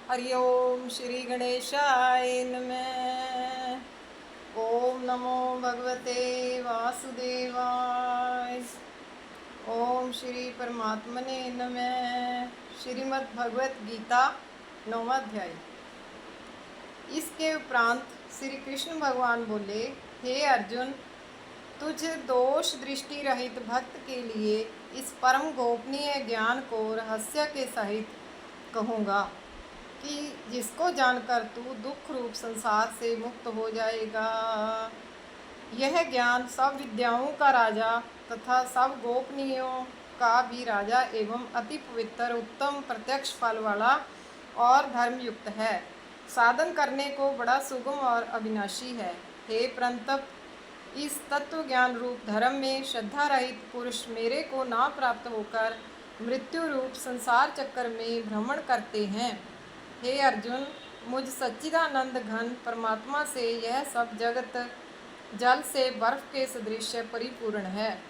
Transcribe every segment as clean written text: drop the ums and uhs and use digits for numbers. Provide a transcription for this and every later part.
हरि ओम श्री गणेशाय नमः। ओम नमो भगवते वासुदेवाय। ओम श्री परमात्मने नमः। श्रीमद् भगवत गीता 9वां अध्याय। इसके उपरांत श्री कृष्ण भगवान बोले, हे अर्जुन, तुझ दोष दृष्टि रहित भक्त के लिए इस परम गोपनीय ज्ञान को रहस्य के सहित कहूँगा कि जिसको जानकर तू दुख रूप संसार से मुक्त हो जाएगा। यह ज्ञान सब विद्याओं का राजा तथा सब गोपनीयों का भी राजा एवं अति पवित्र उत्तम प्रत्यक्ष फल वाला और धर्मयुक्त है। साधन करने को बड़ा सुगम और अविनाशी है। हे परंतप, इस तत्व ज्ञान रूप धर्म में श्रद्धा रहित पुरुष मेरे को ना प्राप्त होकर मृत्यु रूप संसार चक्कर में भ्रमण करते हैं। हे अर्जुन, मुझ सच्चिदानंद घन परमात्मा से यह सब जगत जल से बर्फ के सदृश परिपूर्ण है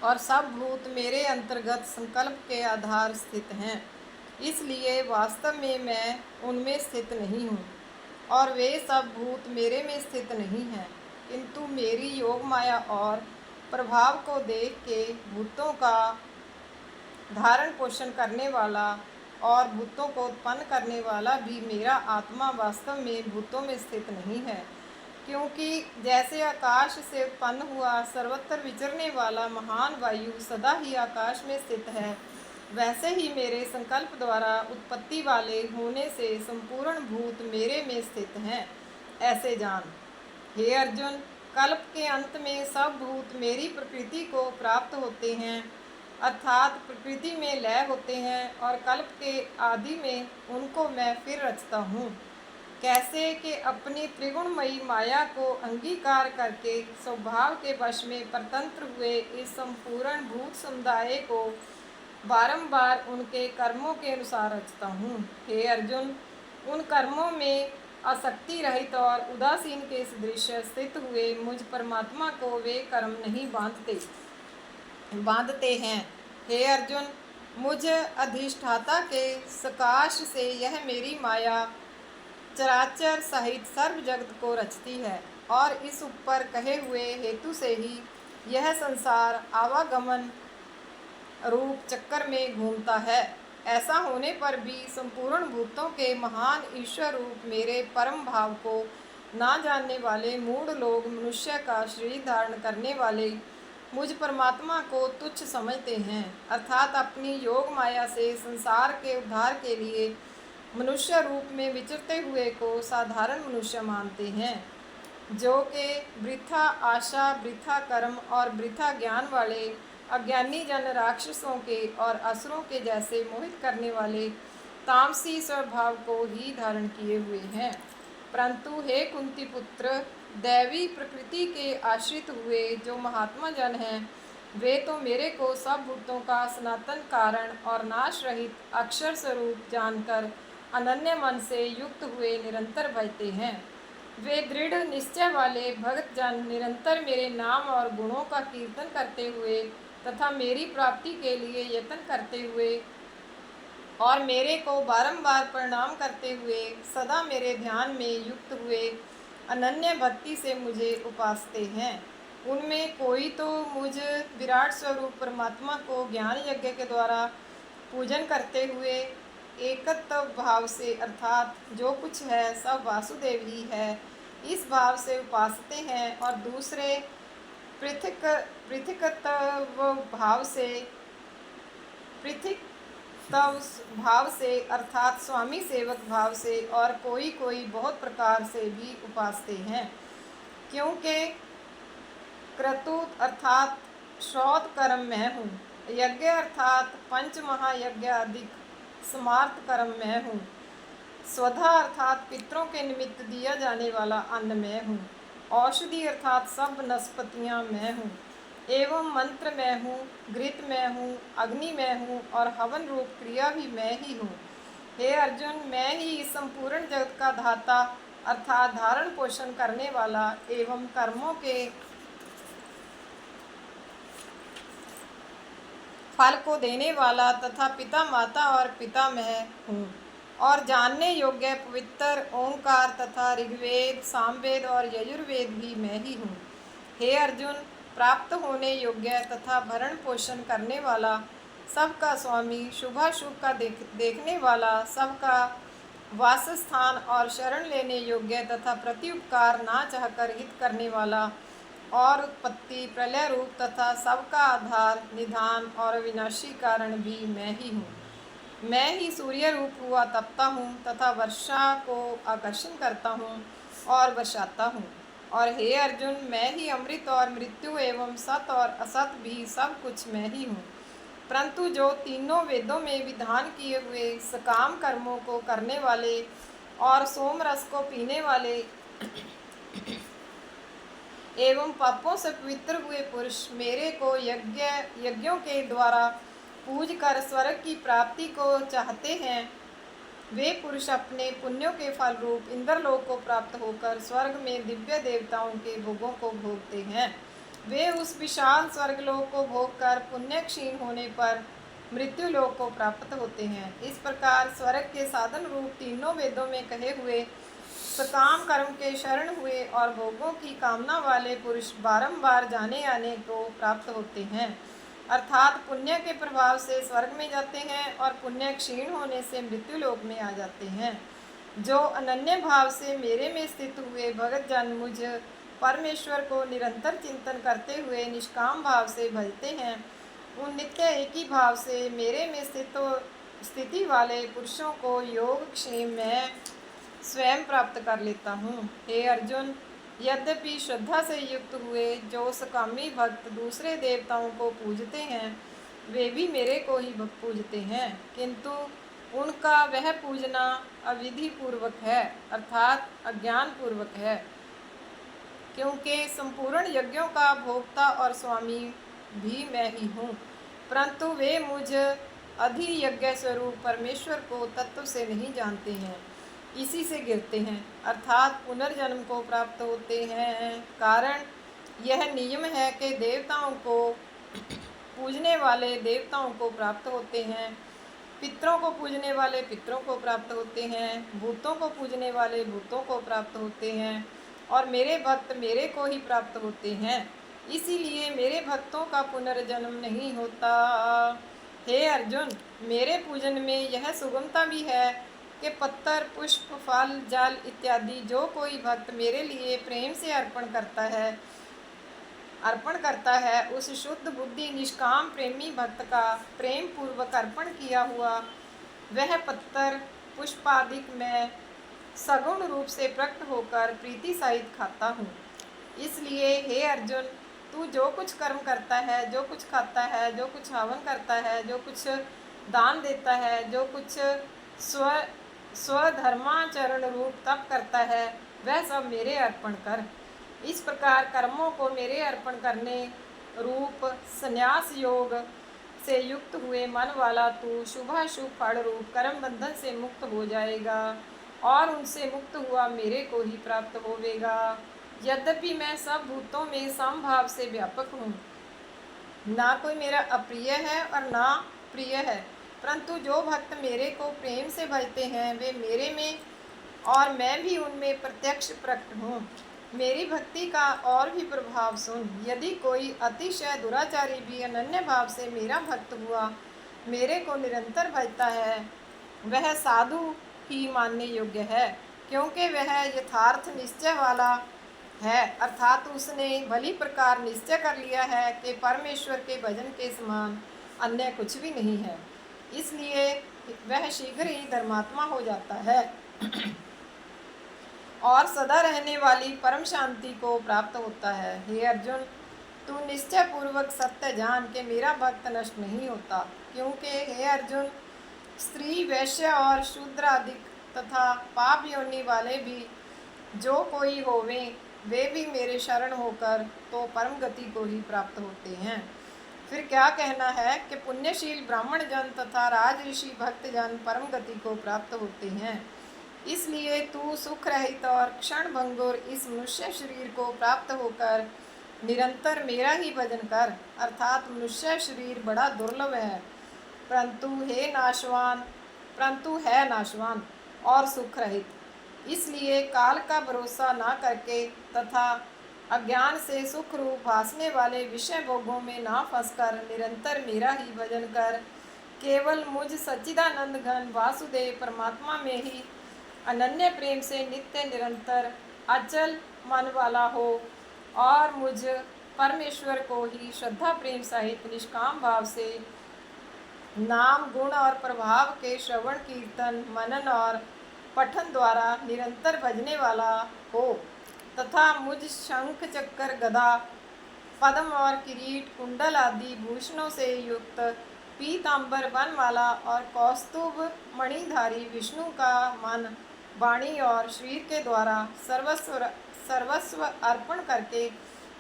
और सब भूत मेरे अंतर्गत संकल्प के आधार स्थित हैं। इसलिए वास्तव में मैं उनमें स्थित नहीं हूँ और वे सब भूत मेरे में स्थित नहीं हैं, किंतु मेरी योग माया और प्रभाव को देख के भूतों का धारण पोषण करने वाला और भूतों को उत्पन्न करने वाला भी मेरा आत्मा वास्तव में भूतों में स्थित नहीं है। क्योंकि जैसे आकाश से उत्पन्न हुआ सर्वत्र विचरने वाला महान वायु सदा ही आकाश में स्थित है, वैसे ही मेरे संकल्प द्वारा उत्पत्ति वाले होने से संपूर्ण भूत मेरे में स्थित हैं, ऐसे जान। हे अर्जुन, कल्प के अंत में सब भूत मेरी प्रकृति को प्राप्त होते हैं, अर्थात प्रकृति में लय होते हैं, और कल्प के आदि में उनको मैं फिर रचता हूँ। कैसे कि अपनी त्रिगुणमयी माया को अंगीकार करके स्वभाव के वश में परतंत्र हुए इस संपूर्ण भूत समुदाय को बारंबार उनके कर्मों के अनुसार रचता हूँ। हे अर्जुन, उन कर्मों में आसक्ति रहित और उदासीन के सदृश स्थित हुए मुझ परमात्मा को वे कर्म नहीं बांधते हैं। हे अर्जुन, मुझ अधिष्ठाता के सकाश से यह मेरी माया चराचर सहित सर्व जगत को रचती है और इस ऊपर कहे हुए हेतु से ही यह संसार आवागमन रूप चक्कर में घूमता है। ऐसा होने पर भी संपूर्ण भूतों के महान ईश्वर रूप मेरे परम भाव को ना जानने वाले मूढ़ लोग मनुष्य का शरीर धारण करने वाले मुझ परमात्मा को तुच्छ समझते हैं, अर्थात अपनी योग माया से संसार के उद्धार के लिए मनुष्य रूप में विचरते हुए को साधारण मनुष्य मानते हैं, जो कि वृथा आशा, वृथा कर्म और वृथा ज्ञान वाले अज्ञानी जन राक्षसों के और असुरों के जैसे मोहित करने वाले तामसी स्वभाव को ही धारण किए हुए हैं। परंतु हे कुंती पुत्र, दैवी प्रकृति के आश्रित हुए जो महात्मा जन हैं, वे तो मेरे को सब भूतों का सनातन कारण और नाश रहित अक्षर स्वरूप जानकर अनन्य मन से युक्त हुए निरंतर भजते हैं। वे दृढ़ निश्चय वाले भक्त जन निरंतर मेरे नाम और गुणों का कीर्तन करते हुए तथा मेरी प्राप्ति के लिए यत्न करते हुए और मेरे को बारंबार प्रणाम करते हुए सदा मेरे ध्यान में युक्त हुए अनन्य भक्ति से मुझे उपासते हैं। उनमें कोई तो मुझ विराट स्वरूप परमात्मा को ज्ञान यज्ञ के द्वारा पूजन करते हुए एकत्व भाव से, अर्थात जो कुछ है सब वासुदेव ही है, इस भाव से उपासते हैं, और दूसरे पृथकत्व भाव से अर्थात स्वामी सेवक भाव से, और कोई कोई बहुत प्रकार से भी उपासते हैं। क्योंकि क्रतु अर्थात श्रौत कर्म मैं हूँ, यज्ञ अर्थात पंच महायज्ञ अधिक समार्थ कर्म मैं हूँ, स्वधा अर्थात पितरों के निमित्त दिया जाने वाला अन्न मैं हूँ, औषधि अर्थात सब वनस्पतियाँ मैं हूँ, एवं मंत्र मैं हूँ, घृत मैं हूँ, अग्नि मैं हूँ, और हवन रूप क्रिया भी मैं ही हूँ। हे अर्जुन, मैं ही इस संपूर्ण जगत का धाता अर्थात धारण पोषण करने वाला एवं कर्मों के फल को देने वाला तथा पिता माता और पितामह हूँ। और जानने योग्य पवित्र ओंकार तथा ऋग्वेद, सामवेद और यजुर्वेद भी मैं ही हूँ। हे अर्जुन, प्राप्त होने योग्य तथा भरण पोषण करने वाला, सबका स्वामी, शुभाशुभ का देखने वाला, सबका वासस्थान और शरण लेने योग्य तथा प्रत्युपकार ना चाहकर हित करने वाला, और उत्पत्ति, प्रलय रूप तथा सबका आधार, निधान और विनाशी कारण भी मैं ही हूँ। मैं ही सूर्य रूप हुआ तपता हूँ तथा वर्षा को आकर्षण करता हूँ और वर्षाता हूँ। और हे अर्जुन, मैं ही अमृत और मृत्यु एवं सत और असत भी सब कुछ मैं ही हूँ। परंतु जो तीनों वेदों में विधान किए हुए सकाम कर्मों को करने वाले और सोम रस को पीने वाले एवं पापों से पवित्र हुए पुरुष मेरे को यज्ञों के द्वारा पूज कर स्वर्ग की प्राप्ति को चाहते हैं, वे पुरुष अपने पुण्यों के फल रूप इंद्रलोक को प्राप्त होकर स्वर्ग में दिव्य देवताओं के भोगों को भोगते हैं। वे उस विशाल स्वर्गलोक को भोग कर पुण्य क्षीण होने पर मृत्यु लोक को प्राप्त होते हैं। इस प्रकार स्वर्ग के साधन रूप तीनों वेदों में कहे हुए सकाम कर्म के शरण हुए और भोगों की कामना वाले पुरुष बारंबार जाने आने को प्राप्त होते हैं, अर्थात पुण्य के प्रभाव से स्वर्ग में जाते हैं और पुण्य क्षीण होने से मृत्यु लोक में आ जाते हैं। जो अनन्य भाव से मेरे में स्थित हुए भगत जन मुझ परमेश्वर को निरंतर चिंतन करते हुए निष्काम भाव से भजते हैं, उन नित्य एक ही भाव से मेरे में स्थिति वाले पुरुषों को योग क्षेम में स्वयं प्राप्त कर लेता हूँ। हे अर्जुन, यद्यपि श्रद्धा से युक्त हुए जो सकामी भक्त दूसरे देवताओं को पूजते हैं, वे भी मेरे को ही पूजते हैं, किंतु उनका वह पूजना अविधि पूर्वक है, अर्थात अज्ञान पूर्वक है, क्योंकि संपूर्ण यज्ञों का भोक्ता और स्वामी भी मैं ही हूँ, परंतु वे मुझ अधियज्ञ स्वरूप परमेश्वर को तत्व से नहीं जानते हैं, इसी से गिरते हैं, अर्थात पुनर्जन्म को प्राप्त होते हैं। कारण यह नियम है कि देवताओं को पूजने वाले देवताओं को प्राप्त होते हैं, पितरों को पूजने वाले पितरों को प्राप्त होते हैं, भूतों को पूजने वाले भूतों को प्राप्त होते हैं, और मेरे भक्त मेरे को ही प्राप्त होते हैं, इसीलिए मेरे भक्तों का पुनर्जन्म नहीं होता। हे अर्जुन, मेरे पूजन में यह सुगमता भी है कि पत्थर, पुष्प, फल, जल इत्यादि जो कोई भक्त मेरे लिए प्रेम से अर्पण करता है, उस शुद्ध बुद्धि निष्काम प्रेमी भक्त का प्रेम पूर्वक अर्पण किया हुआ वह पत्थर, पुष्प आदि मैं सगुण रूप से प्रकट होकर प्रीति सहित खाता हूँ। इसलिए हे अर्जुन, तू जो कुछ कर्म करता है, जो कुछ खाता है, जो कुछ हवन करता है, जो कुछ दान देता है, जो कुछ स्वधर्माचरण रूप तप करता है, वह सब मेरे अर्पण कर। इस प्रकार कर्मों को मेरे अर्पण करने रूप संन्यास योग से युक्त हुए मन वाला तू शुभाशुभ फल रूप कर्म बंधन से मुक्त हो जाएगा और उनसे मुक्त हुआ मेरे को ही प्राप्त होवेगा। यद्यपि मैं सब भूतों में समभाव से व्यापक हूँ, ना कोई मेरा अप्रिय है और ना प्रिय है, परंतु जो भक्त मेरे को प्रेम से भजते हैं, वे मेरे में और मैं भी उनमें प्रत्यक्ष प्रकट हूँ। मेरी भक्ति का और भी प्रभाव सुन। यदि कोई अतिशय दुराचारी भी अनन्य भाव से मेरा भक्त हुआ मेरे को निरंतर भजता है, वह साधु ही मानने योग्य है, क्योंकि वह यथार्थ निश्चय वाला है, अर्थात उसने भली प्रकार निश्चय कर लिया है कि परमेश्वर के भजन के समान अन्य कुछ भी नहीं है, इसलिए वह शीघ्र ही धर्मात्मा हो जाता है और सदा रहने वाली परम शांति को प्राप्त होता है। हे अर्जुन, तू निश्चय पूर्वक सत्य जान के मेरा भक्त नष्ट नहीं होता, क्योंकि हे अर्जुन, स्त्री, वैश्य और शूद्र आदि तथा पाप योनि वाले भी जो कोई होवे, वे भी मेरे शरण होकर तो परम गति को ही प्राप्त होते हैं। फिर क्या कहना है कि पुण्यशील ब्राह्मण जन तथा राज ऋषि भक्त जन परम गति को प्राप्त होते हैं। इसलिए तू सुख रहित और क्षण भंगुर इस मनुष्य शरीर को प्राप्त होकर निरंतर मेरा ही भजन कर, अर्थात मनुष्य शरीर बड़ा दुर्लभ है, परंतु हे नाशवान, परंतु है नाशवान और सुख रहित। इसलिए काल का भरोसा ना करके तथा अज्ञान से सुख रूप भासने वाले विषय भोगों में ना फंसकर निरंतर मेरा ही भजन कर केवल मुझ सच्चिदानंद घन वासुदेव परमात्मा में ही अनन्य प्रेम से नित्य निरंतर अचल मन वाला हो और मुझ परमेश्वर को ही श्रद्धा प्रेम सहित निष्काम भाव से नाम गुण और प्रभाव के श्रवण कीर्तन मनन और पठन द्वारा निरंतर भजने वाला हो तथा मुझ शंख चक्कर गदा पद्म और किरीट कुंडल आदि भूषणों से युक्त पीतांबर बनमाला और कौस्तुभ मणिधारी विष्णु का मन वाणी और शरीर के द्वारा सर्वस्व अर्पण करके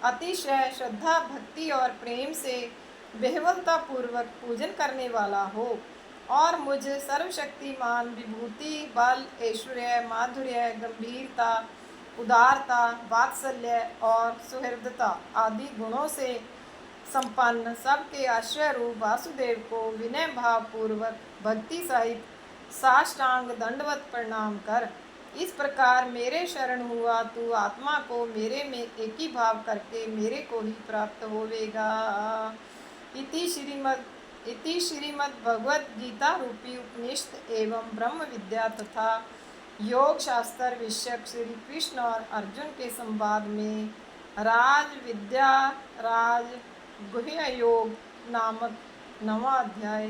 अतिशय श्रद्धा भक्ति और प्रेम से बेहवलता पूर्वक पूजन करने वाला हो और मुझ सर्वशक्तिमान विभूति बल ऐश्वर्य माधुर्य गंभीरता उदारता वात्सल्य और सुहृदता आदि गुणों से संपन्न सबके आश्रय रूप वासुदेव को विनय भाव पूर्वक भक्ति सहित साष्टांग दंडवत प्रणाम कर इस प्रकार मेरे शरण हुआ तू आत्मा को मेरे में एक ही भाव करके मेरे को ही प्राप्त होवेगा। इति श्रीमद् भगवद गीता रूपी उपनिषद एवं ब्रह्म विद्या तथा योग शास्त्र विषयक श्री कृष्ण और अर्जुन के संवाद में राज विद्या राज गुह्य योग नामक 9वां अध्याय।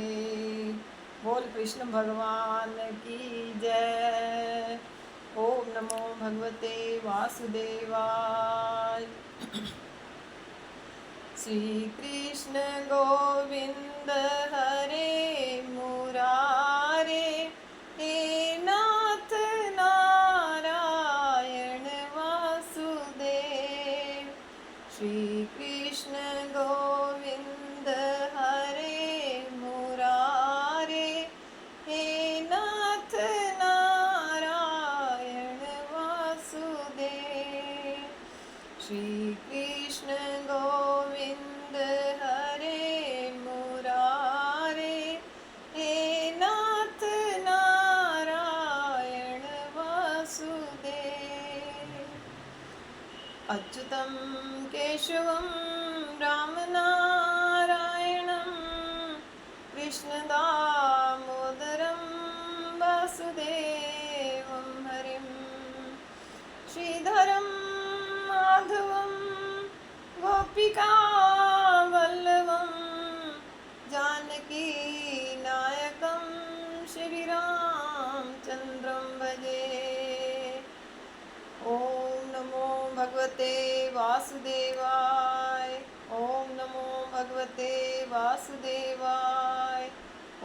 बोल कृष्ण भगवान की जय। ओम नमो भगवते वासुदेवाय। श्री कृष्ण गोविंद हरे मुरारे हे नाथ नारायण वासुदेव। श्री कृष्ण गोविंद हरे मुरारे हे नाथ नारायण वासुदेव। श्री कृष्ण गोविंद हरे मुरारे हे नाथ नारायण वासुदेव। अच्युतं केशवं राम नारायणं कृष्णदामोदरं वासुदेवं हरिं श्रीधरं माधवं गोपिकावल्लभं जानकी नायकं श्रीरामचन्द्रं भजे। ओम नमो भगवते वासुदेवाय। ओम नमो भगवते वासुदेवाय।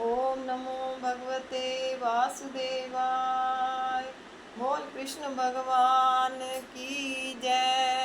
ओम नमो भगवते वासुदेवाय। बोल कृष्ण भगवान की जय।